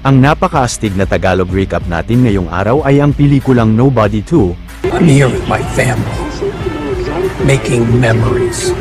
Ang napakaastig na Tagalog recap natin ngayong araw ay ang pelikulang Nobody 2. I'm here with my family, making memories.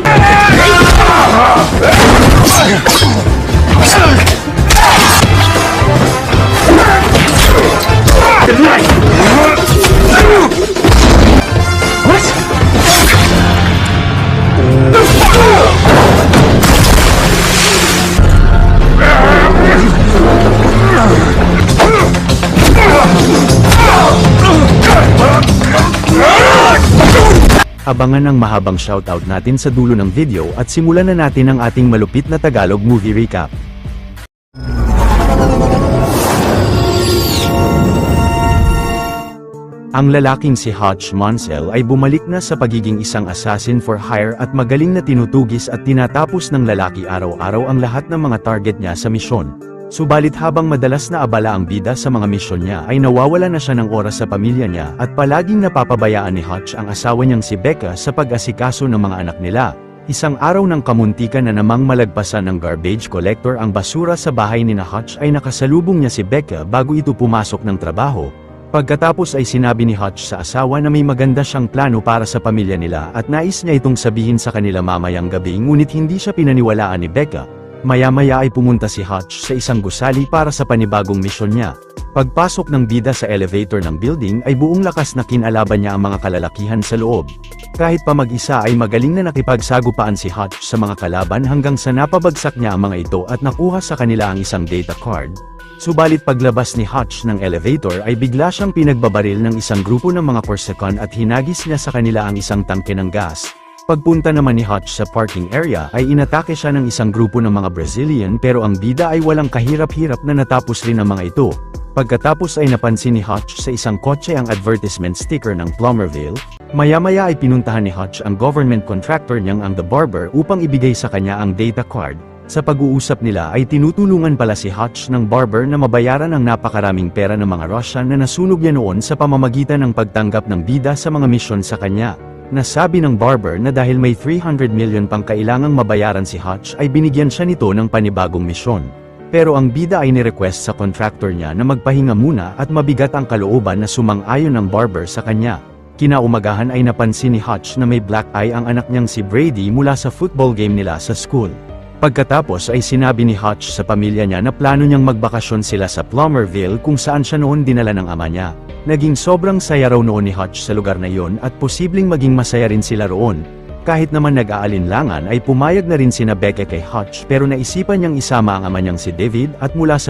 Abangan ang mahabang shoutout natin sa dulo ng video at simulan na natin ang ating malupit na Tagalog movie recap. Ang lalaking si Hutch Mansell ay bumalik na sa pagiging isang assassin for hire at magaling na tinutugis at tinatapos ng lalaki araw-araw ang lahat ng mga target niya sa misyon. Subalit habang madalas na abala ang bida sa mga misyon niya ay nawawala na siya ng oras sa pamilya niya at palaging napapabayaan ni Hutch ang asawa niyang si Becca sa pag-asikaso ng mga anak nila. Isang araw ng kamuntikan na namang malagpasan ng garbage collector ang basura sa bahay ni Hutch ay nakasalubong niya si Becca bago ito pumasok ng trabaho. Pagkatapos ay sinabi ni Hutch sa asawa na may maganda siyang plano para sa pamilya nila at nais niya itong sabihin sa kanila mamayang gabi, ngunit hindi siya pinaniwalaan ni Becca. Maya-maya ay pumunta si Hutch sa isang gusali para sa panibagong misyon niya. Pagpasok ng bida sa elevator ng building ay buong lakas na kinalaban niya ang mga kalalakihan sa loob. Kahit pa mag-isa ay magaling na nakipagsagupaan si Hutch sa mga kalaban hanggang sa napabagsak niya ang mga ito at nakuha sa kanila ang isang data card. Subalit paglabas ni Hutch ng elevator ay bigla siyang pinagbabaril ng isang grupo ng mga Corsican at hinagis niya sa kanila ang isang tangke ng gas. Pagpunta naman ni Hutch sa parking area ay inatake siya ng isang grupo ng mga Brazilian pero ang bida ay walang kahirap-hirap na natapos rin ang mga ito. Pagkatapos ay napansin ni Hutch sa isang kotse ang advertisement sticker ng Plumerville. Maya-maya ay pinuntahan ni Hutch ang government contractor niyang ang The Barber upang ibigay sa kanya ang data card. Sa pag-uusap nila ay tinutulungan pala si Hutch ng barber na mabayaran ang napakaraming pera ng mga Russian na nasunog niya noon sa pamamagitan ng pagtanggap ng bida sa mga misyon sa kanya. Nasabi ng barber na dahil may 300 million pang kailangang mabayaran si Hutch ay binigyan siya nito ng panibagong misyon. Pero ang bida ay ni-request sa contractor niya na magpahinga muna at mabigat ang kalooban na sumang-ayon ng barber sa kanya. Kinaumagahan ay napansin ni Hutch na may black eye ang anak niyang si Brady mula sa football game nila sa school. Pagkatapos ay sinabi ni Hutch sa pamilya niya na plano niyang magbakasyon sila sa Plumerville kung saan siya noon dinala ng ama niya. Naging sobrang saya raw noon ni Hutch sa lugar na yon at posibleng maging masaya rin sila roon. Kahit naman nag-aalinlangan ay pumayag na rin sina Becca kay Hutch pero naisipan niyang isama ang ama niyang si David at mula sa